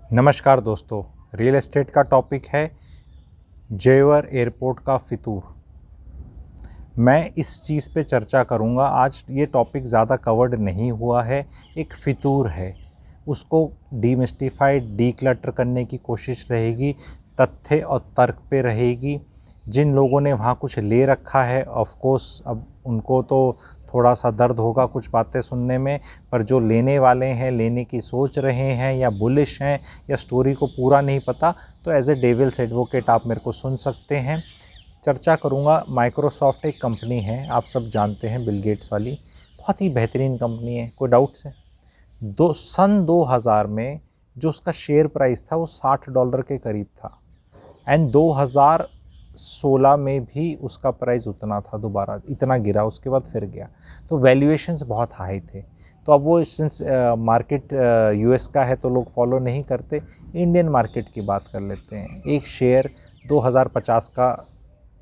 नमस्कार दोस्तों, real estate का टॉपिक है जेवर एयरपोर्ट का फितूर। मैं इस चीज़ पे चर्चा करूँगा। आज ये टॉपिक ज़्यादा कवर्ड नहीं हुआ है। एक फितूर है, उसको डीमिस्टिफाइड डीक्लटर करने की कोशिश रहेगी, तथ्य और तर्क पे रहेगी। जिन लोगों ने वहाँ कुछ ले रखा है, ऑफ कोर्स अब उनको तो थोड़ा सा दर्द होगा कुछ बातें सुनने में, पर जो लेने वाले हैं, लेने की सोच रहे हैं या बुलिश हैं या स्टोरी को पूरा नहीं पता, तो एज ए डेविल्स एडवोकेट आप मेरे को सुन सकते हैं। चर्चा करूँगा। माइक्रोसॉफ्ट एक कंपनी है, आप सब जानते हैं, बिल गेट्स वाली, बहुत ही बेहतरीन कंपनी है, कोई डाउट्स है। सन 2000 में जो उसका शेयर प्राइस था वो $60 के करीब था, एंड 2016 में भी उसका प्राइस उतना था, दोबारा इतना गिरा, उसके बाद फिर गया। तो वैल्यूएशंस बहुत हाई थे। तो अब वो सिंस मार्केट यूएस का है तो लोग फॉलो नहीं करते, इंडियन मार्केट की बात कर लेते हैं। एक शेयर 2050 का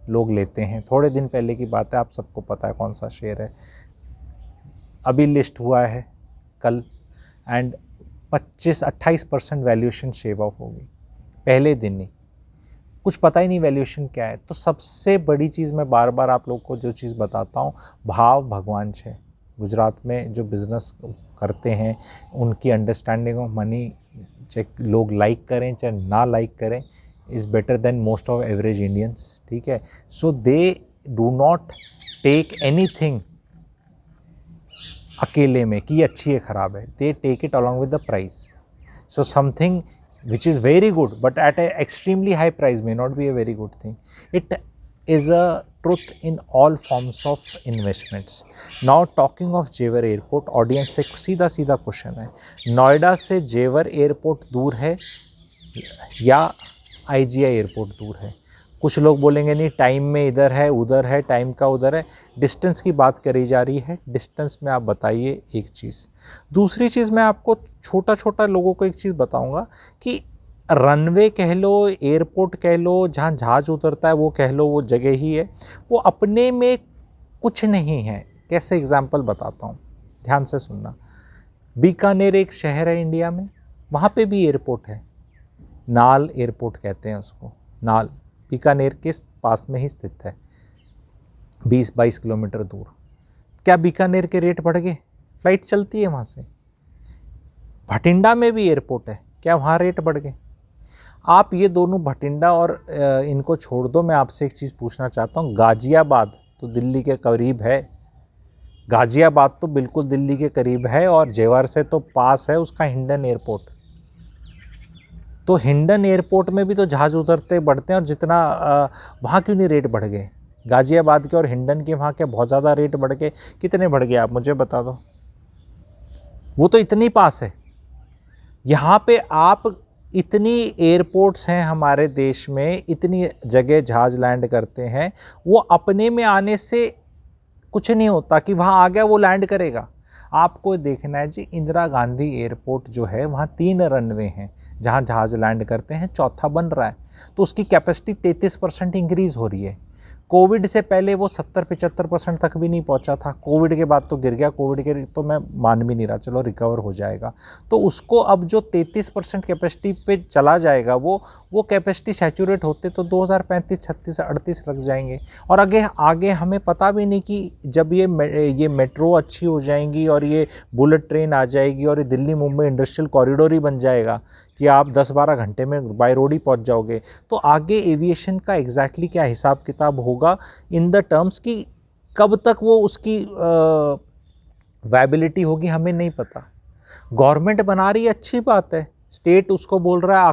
लोग लेते हैं। थोड़े दिन पहले की बात है, आप सबको पता है कौन सा शेयर है। अभी लिस्ट हुआ है कल, एंड 25-28% वैल्यूएशन शेव ऑफ होगी पहले दिन ही। कुछ पता ही नहीं वैल्यूएशन क्या है। तो सबसे बड़ी चीज़ मैं बार बार आप लोग को जो चीज़ बताता हूँ, भाव भगवान है। गुजरात में जो बिज़नेस करते हैं उनकी अंडरस्टैंडिंग ऑफ मनी, चाहे लोग लाइक करें चाहे ना लाइक करें, is better than most of average Indians. ठीक है, so they do not take anything अकेले में कि अच्छी है ख़राब है, they take it along with the price. So something which is very good but at a extremely high price may not be a very good thing. It is a truth in all forms of investments. Now talking of जेवर airport, audience से सीधा सीधा question है, नोएडा से जेवर airport दूर है या आईजीआई एयरपोर्ट दूर है? कुछ लोग बोलेंगे नहीं, टाइम में इधर है उधर है, टाइम का उधर है। डिस्टेंस की बात करी जा रही है, डिस्टेंस में आप बताइए एक चीज़। दूसरी चीज़ मैं आपको छोटा छोटा लोगों को एक चीज़ बताऊंगा कि रनवे कह लो, एयरपोर्ट कह लो, जहाँ जहाज़ उतरता है वो कह लो, वो जगह ही है, वो अपने में कुछ नहीं है। कैसे एग्जाम्पल बताता हूँ, ध्यान से सुनना। बीकानेर एक शहर है इंडिया में, वहाँ पे भी एयरपोर्ट है, नाल एयरपोर्ट कहते हैं उसको। नाल बीकानेर के पास में ही स्थित है, 20-22 किलोमीटर दूर। क्या बीकानेर के रेट बढ़ गए? फ्लाइट चलती है वहाँ से। भटिंडा में भी एयरपोर्ट है, क्या वहाँ रेट बढ़ गए? आप ये दोनों भटिंडा और इनको छोड़ दो, मैं आपसे एक चीज़ पूछना चाहता हूँ। गाज़ियाबाद तो दिल्ली के करीब है, गाज़ियाबाद तो बिल्कुल दिल्ली के करीब है, और जेवर से तो पास है उसका हिंडन एयरपोर्ट। तो हिंडन एयरपोर्ट में भी तो जहाज़ उतरते बढ़ते हैं, और जितना वहाँ क्यों नहीं रेट बढ़ गए? गाज़ियाबाद के और हिंडन के वहाँ क्या बहुत ज़्यादा रेट बढ़ गए? कितने बढ़ गए आप मुझे बता दो। वो तो इतनी पास है। यहाँ पे आप इतनी एयरपोर्ट्स हैं हमारे देश में, इतनी जगह जहाज़ लैंड करते हैं, वो अपने में आने से कुछ नहीं होता कि वहाँ आ गया वो लैंड करेगा। आपको देखना है जी, इंदिरा गांधी एयरपोर्ट जो है वहाँ 3 रनवे हैं जहाँ जहाज़ लैंड करते हैं, चौथा बन रहा है, तो उसकी कैपेसिटी 33% इंक्रीज़ हो रही है। कोविड से पहले वो 70-75% तक भी नहीं पहुंचा था, कोविड के बाद तो गिर गया। कोविड के तो मैं मान भी नहीं रहा, चलो रिकवर हो जाएगा। तो उसको अब जो 33% कैपेसिटी पे चला जाएगा, वो कैपेसिटी सैचुरेट होते तो 2035, 36, 38 लग जाएंगे। और आगे हमें पता भी नहीं कि जब ये मेट्रो अच्छी हो जाएंगी और ये बुलेट ट्रेन आ जाएगी और ये दिल्ली मुंबई इंडस्ट्रियल कॉरिडोर ही बन जाएगा कि आप 10-12 घंटे में बाय रोड ही पहुंच जाओगे, तो आगे एविएशन का एग्जैक्टली क्या हिसाब किताब होगा इन द टर्म्स कि कब तक वो उसकी वायबिलिटी होगी हमें नहीं पता। गवर्नमेंट बना रही है, अच्छी बात है, स्टेट उसको बोल रहा है,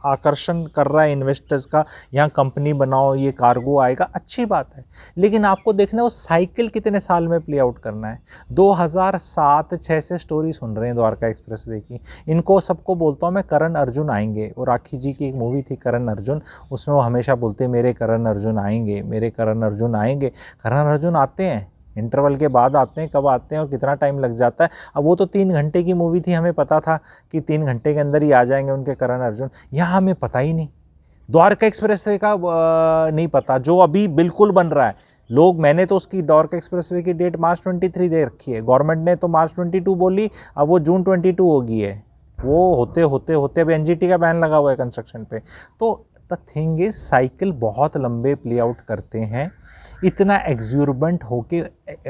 आकर्षण कर रहा है इन्वेस्टर्स का, यहाँ कंपनी बनाओ, ये कार्गो आएगा, अच्छी बात है। लेकिन आपको देखना है वो साइकिल कितने साल में प्ले आउट करना है। 2007-06 से स्टोरी सुन रहे हैं द्वारका एक्सप्रेसवे की। इनको सबको बोलता हूँ मैं, करण अर्जुन आएंगे। वो राखी जी की एक मूवी थी करण अर्जुन, उसमें वो हमेशा बोलते मेरे करण अर्जुन आएंगे, मेरे करण अर्जुन आएंगे। करण अर्जुन आते हैं, इंटरवल के बाद आते हैं, कब आते हैं और कितना टाइम लग जाता है। अब वो तो 3 घंटे की मूवी थी, हमें पता था कि 3 घंटे के अंदर ही आ जाएंगे उनके करण अर्जुन। यहाँ हमें पता ही नहीं, द्वारका एक्सप्रेसवे का नहीं पता, जो अभी बिल्कुल बन रहा है। लोग, मैंने तो उसकी द्वारका एक्सप्रेसवे की डेट मार्च 23 दे रखी है, गवर्नमेंट ने तो मार्च 22 बोली, अब वो जून 22 हो गई है। वो होते होते होते अभी एनजीटी का बैन लगा हुआ है कंस्ट्रक्शन पे। तो द थिंग इज साइकिल बहुत लंबे प्ले आउट करते हैं, इतना एग्जूरबेंट होके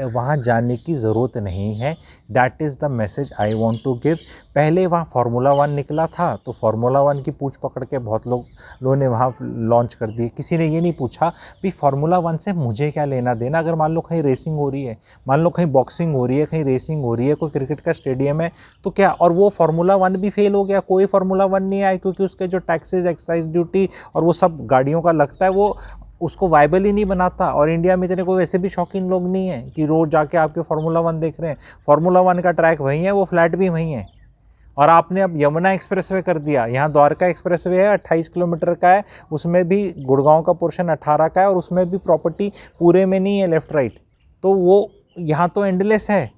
वहाँ जाने की ज़रूरत नहीं है। That is the message I want to give. पहले वहाँ फार्मूला 1 निकला था तो फार्मूला 1 की पूछ पकड़ के बहुत लोगों ने वहाँ लॉन्च कर दिए। किसी ने ये नहीं पूछा भी फार्मूला 1 से मुझे क्या लेना देना। अगर मान लो कहीं रेसिंग हो रही है, मान लो कहीं बॉक्सिंग हो रही है, कहीं रेसिंग हो रही है, कोई क्रिकेट का स्टेडियम है, तो क्या, और वो फार्मूला 1 भी फेल हो गया, कोई फार्मूला 1 नहीं आया, क्योंकि उसके जो टैक्सेस, एक्साइज ड्यूटी और वो सब गाड़ियों का लगता है, वो उसको वाइबल ही नहीं बनाता। और इंडिया में इतने कोई वैसे भी शौकीन लोग नहीं हैं कि रोज़ जाके आपके फार्मूला 1 देख रहे हैं। फार्मूला 1 का ट्रैक वहीं है, वो फ्लैट भी वहीं है। और आपने अब यमुना एक्सप्रेसवे कर दिया, यहाँ द्वारका एक्सप्रेसवे है 28 किलोमीटर का है, उसमें भी गुड़गांव का पोर्शन 18 का है, और उसमें भी प्रॉपर्टी पूरे में नहीं है लेफ़्ट राइट। तो वो यहाँ तो एंडलेस है।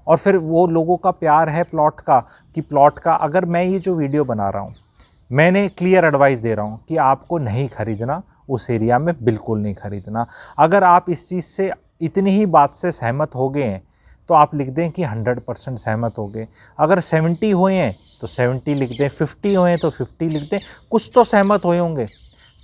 और फिर वो लोगों का प्यार है प्लॉट का, कि प्लॉट का, अगर मैं ये जो वीडियो बना रहा हूँ, मैंने क्लियर एडवाइस दे रहा हूँ कि आपको नहीं खरीदना, उस एरिया में बिल्कुल नहीं खरीदना। अगर आप इस चीज़ से, इतनी ही बात से सहमत हो गए हैं तो आप लिख दें कि 100% सहमत हो गए। अगर 70 हुए हैं तो 70 लिख दें, 50 हुए हैं तो 50 लिख दें, कुछ तो सहमत हुए होंगे।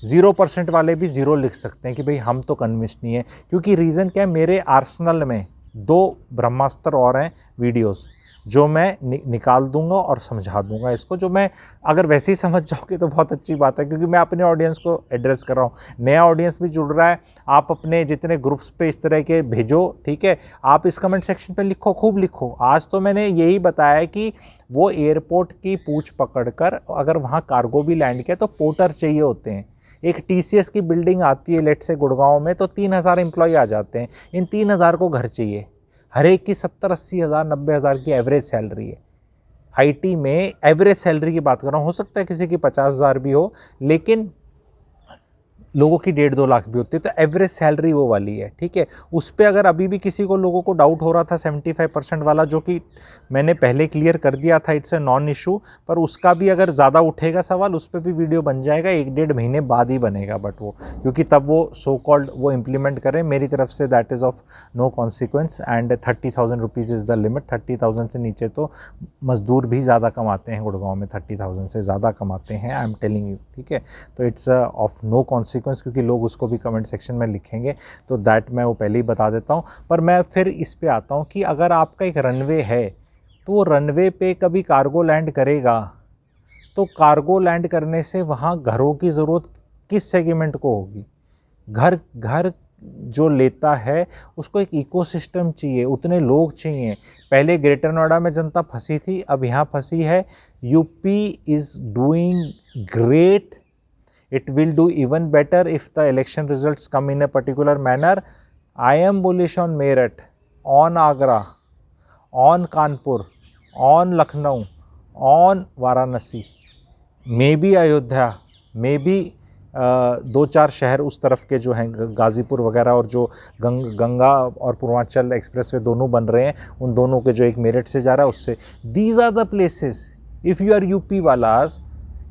0% वाले भी 0 लिख सकते हैं कि भाई हम तो कन्विंस नहीं है। क्योंकि रीज़न क्या है, मेरे आर्सनल में 2 ब्रह्मास्त्र और हैं वीडियोस जो मैं निकाल दूंगा और समझा दूंगा इसको। जो मैं, अगर वैसे ही समझ जाओगे तो बहुत अच्छी बात है, क्योंकि मैं अपने ऑडियंस को एड्रेस कर रहा हूँ, नया ऑडियंस भी जुड़ रहा है। आप अपने जितने ग्रुप्स पे इस तरह के भेजो, ठीक है, आप इस कमेंट सेक्शन पे लिखो, खूब लिखो। आज तो मैंने यही बताया कि वो एयरपोर्ट की पूछ पकड़ कर, अगर वहाँ कार्गो भी लैंड किया तो पोर्टर चाहिए होते हैं। एक TCS की बिल्डिंग आती है लेट से गुड़गांव में, तो 3000 एम्प्लॉय आ जाते हैं। इन 3000 को घर चाहिए, हर एक की 70-80 हज़ार 90 हज़ार की एवरेज सैलरी है। IT में एवरेज सैलरी की बात कर रहा हूँ, हो सकता है किसी की 50,000 भी हो, लेकिन लोगों की 1.5-2 लाख भी होती है, तो एवरेज सैलरी वो वाली है, ठीक है। उस पर अगर अभी भी किसी को, लोगों को डाउट हो रहा था 75% वाला, जो कि मैंने पहले क्लियर कर दिया था, इट्स ए नॉन इशू, पर उसका भी अगर ज़्यादा उठेगा सवाल, उस पर भी वीडियो बन जाएगा, 1-1.5 महीने बाद ही बनेगा, बट वो क्योंकि तब वो सो कॉल्ड वो इम्प्लीमेंट करें मेरी तरफ से, that is of no consequence. And 30,000 rupees is the limit. 30,000 से नीचे तो मज़दूर भी ज़्यादा कमाते हैं, गुड़गांव में 30,000 से ज़्यादा कमाते हैं, आई एम टेलिंग यू, ठीक है। तो इट्स ऑफ नो कॉन्सिक्वेंस, क्योंकि लोग उसको भी कमेंट सेक्शन में लिखेंगे, तो दैट मैं वो पहले ही बता देता हूँ। पर मैं फिर इस पे आता हूँ कि अगर आपका एक रनवे है, तो वो रनवे पे कभी कार्गो लैंड करेगा, तो कार्गो लैंड करने से वहाँ घरों की ज़रूरत किस सेगमेंट को होगी। घर जो लेता है उसको एक इकोसिस्टम चाहिए, उतने लोग चाहिए। पहले ग्रेटर नोएडा में जनता फंसी थी, अब यहाँ फंसी है। UP is doing great, it will do even better if the election results come in a particular manner. I am bullish on Meerut, on Agra, on Kanpur, on Lucknow, on Varanasi, maybe Ayodhya, maybe 2-4 शहर उस तरफ के जो हैं, गाज़ीपुर वगैरह, और जो गंगा और पूर्वांचल एक्सप्रेसवे दोनों बन रहे हैं, उन दोनों के जो एक मेरठ से जा रहा है उससे, these are the places. If you are UP वालास,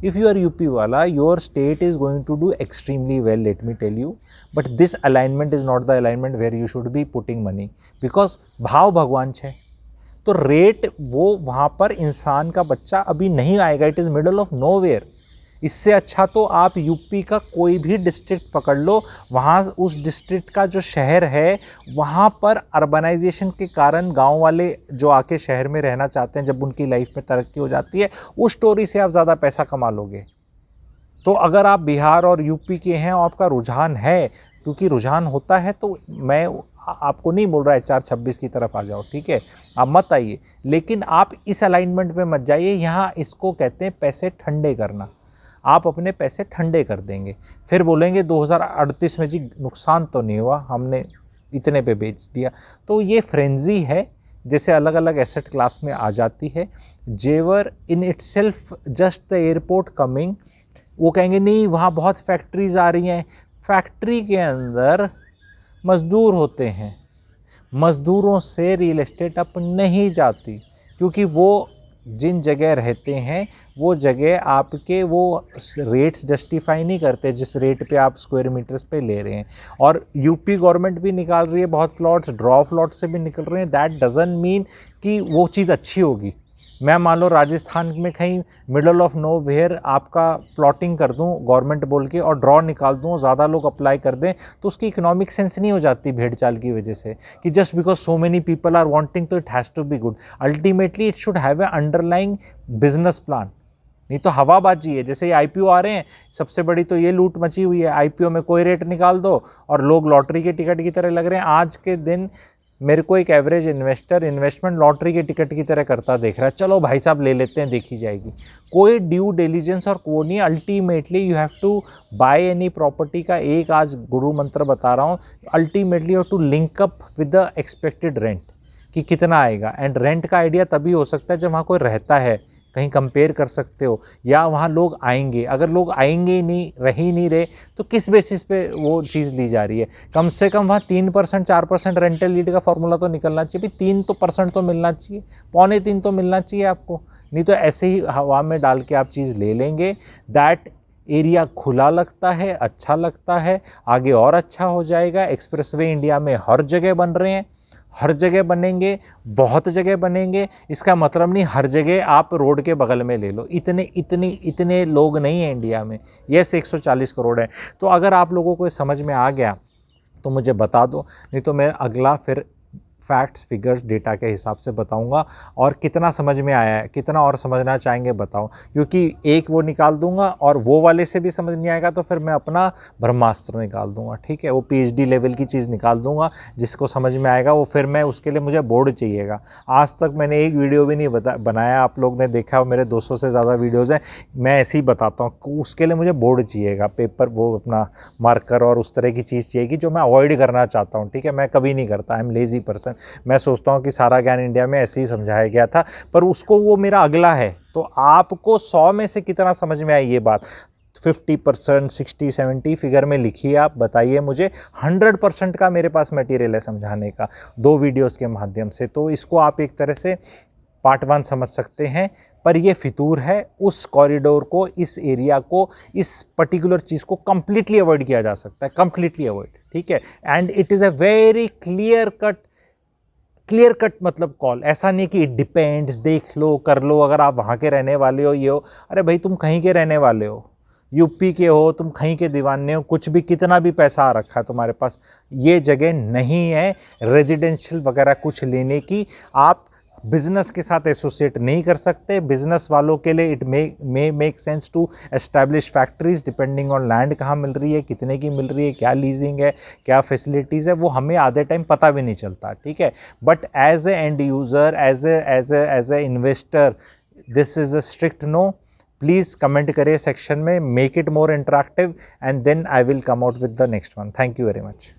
if you are UP wala, your state is going to do extremely well, let me tell you. But this alignment is not the alignment where you should be putting money, because भाव भगवान है, तो rate वो वहाँ पर इंसान का बच्चा अभी नहीं आएगा। It is middle of nowhere. इससे अच्छा तो आप यूपी का कोई भी डिस्ट्रिक्ट पकड़ लो, वहाँ उस डिस्ट्रिक्ट का जो शहर है, वहाँ पर अर्बनाइजेशन के कारण गांव वाले जो आके शहर में रहना चाहते हैं, जब उनकी लाइफ में तरक्की हो जाती है, उस स्टोरी से आप ज़्यादा पैसा कमा लोगे। तो अगर आप बिहार और यूपी के हैं और आपका रुझान है, क्योंकि रुझान होता है, तो मैं आपको नहीं बोल रहा है 426 की तरफ आ जाओ, ठीक है, आप मत आइए, लेकिन आप इस अलाइनमेंट में मत जाइए। यहाँ इसको कहते हैं पैसे ठंडे करना। आप अपने पैसे ठंडे कर देंगे, फिर बोलेंगे 2038 में जी नुकसान तो नहीं हुआ, हमने इतने पे बेच दिया। तो ये फ्रेंजी है, जैसे अलग अलग एसेट क्लास में आ जाती है। जेवर in itself just the airport coming, वो कहेंगे नहीं वहाँ बहुत फैक्ट्रीज आ रही हैं। फैक्ट्री के अंदर मज़दूर होते हैं, मज़दूरों से रियल एस्टेट अप नहीं जाती, क्योंकि वो जिन जगह रहते हैं वो जगह आपके वो रेट्स जस्टिफाई नहीं करते जिस रेट पे आप स्क्वायर मीटर्स पे ले रहे हैं। और यूपी गवर्नमेंट भी निकाल रही है बहुत प्लॉट्स, ड्रॉ प्लॉट से भी निकल रहे हैं। दैट डजंट मीन कि वो चीज़ अच्छी होगी। मैं मान लो राजस्थान में कहीं मिडल ऑफ नो वेयर आपका प्लॉटिंग कर दूं गवर्नमेंट बोल के और ड्रॉ निकाल दूं, ज़्यादा लोग अप्लाई कर दें, तो उसकी इकोनॉमिक सेंस नहीं हो जाती भेड़ चाल की वजह से कि just because so many people are wanting तो it has to be good. Ultimately it should have a underlying business plan, नहीं तो हवाबाजी है। जैसे ये आईपीओ आ रहे हैं, सबसे बड़ी तो ये लूट मची हुई है, आईपीओ में कोई रेट निकाल दो और लोग लॉटरी के टिकट की तरह लग रहे हैं। आज के दिन मेरे को एक एवरेज इन्वेस्टर इन्वेस्टमेंट लॉटरी के टिकट की तरह करता देख रहा है, चलो भाई साहब ले लेते हैं, देखी जाएगी। कोई ड्यू डिलीजेंस और को नहीं। Ultimately you have to buy any property का एक आज गुरु मंत्र बता रहा हूँ, ultimately you have to link up with the expected rent कि कितना आएगा। एंड रेंट का आइडिया तभी हो सकता है जब वहाँ कोई रहता है, कहीं कंपेयर कर सकते हो, या वहाँ लोग आएंगे। अगर लोग आएंगे ही नहीं, रह ही नहीं रहे, तो किस बेसिस पे वो चीज़ ली जा रही है। कम से कम वहाँ 3% 4% रेंटल लीड का फॉर्मूला तो निकलना चाहिए, भी 3% तो मिलना चाहिए, 2.25 तो मिलना चाहिए आपको। नहीं तो ऐसे ही हवा में डाल के आप चीज़ ले लेंगे। दैट एरिया खुला लगता है, अच्छा लगता है, आगे और अच्छा हो जाएगा। एक्सप्रेसवे इंडिया में हर जगह बन रहे हैं, हर जगह बनेंगे, बहुत जगह बनेंगे। इसका मतलब नहीं हर जगह आप रोड के बगल में ले लो, इतने लोग नहीं हैं इंडिया में। यस 140 करोड़ है। तो अगर आप लोगों को समझ में आ गया तो मुझे बता दो, नहीं तो मैं अगला फिर फैक्ट्स फिगर्स डेटा के हिसाब से बताऊंगा। और कितना समझ में आया है, कितना और समझना चाहेंगे बताओ, क्योंकि एक वो निकाल दूंगा और वो वाले से भी समझ नहीं आएगा तो फिर मैं अपना ब्रह्मास्त्र निकाल दूंगा, ठीक है। वो पीएचडी लेवल की चीज़ निकाल दूंगा, जिसको समझ में आएगा वो फिर मैं उसके लिए मुझे बोर्ड चाहिएगा। आज तक मैंने एक वीडियो भी नहीं बनाया, आप लोग ने देखा हो मेरे 200 से ज़्यादा वीडियोज़ हैं, मैं ऐसे ही बताता हूँ। उसके लिए मुझे बोर्ड चाहिएगा, पेपर, वो अपना मार्कर और उस तरह की चीज़ चाहिएगी जो मैं अवॉइड करना चाहता हूँ, ठीक है। मैं कभी नहीं करता, आई एम लेज़ी पर्सन। मैं सोचता हूँ कि सारा ज्ञान इंडिया में ऐसे ही समझाया गया था, पर उसको वो मेरा अगला है। तो आपको 100 में से कितना समझ में आई ये बात? 50%, 60, 70 फिगर में लिखिए, आप बताइए मुझे। 100% का मेरे पास मटेरियल है समझाने का 2 वीडियोस के माध्यम से। तो इसको आप एक तरह से पार्ट 1 समझ सकते हैं। पर ये फितूर है, उस कॉरिडोर को, इस एरिया को, इस पर्टिकुलर चीज़ को कंप्लीटली अवॉइड किया जा सकता है, कंप्लीटली अवॉइड, ठीक है। And it is a very clear cut मतलब कॉल। ऐसा नहीं कि इट डिपेंड्स, देख लो, कर लो, अगर आप वहाँ के रहने वाले हो, ये हो। अरे भाई तुम कहीं के रहने वाले हो, यूपी के हो, तुम कहीं के दीवाने हो, कुछ भी, कितना भी पैसा आ रखा है तुम्हारे पास, ये जगह नहीं है रेजिडेंशियल वगैरह कुछ लेने की। आप बिजनेस के साथ एसोसिएट नहीं कर सकते। बिजनेस वालों के लिए it may make sense to establish factories depending on land कहाँ मिल रही है, कितने की मिल रही है, क्या लीजिंग है, क्या फैसिलिटीज़ है, वो हमें आधे टाइम पता भी नहीं चलता, ठीक है। But as a end user, as a investor, this is a strict no. Please comment करिए सेक्शन में, make it more interactive, and then I will come out with the next one. Thank you very much.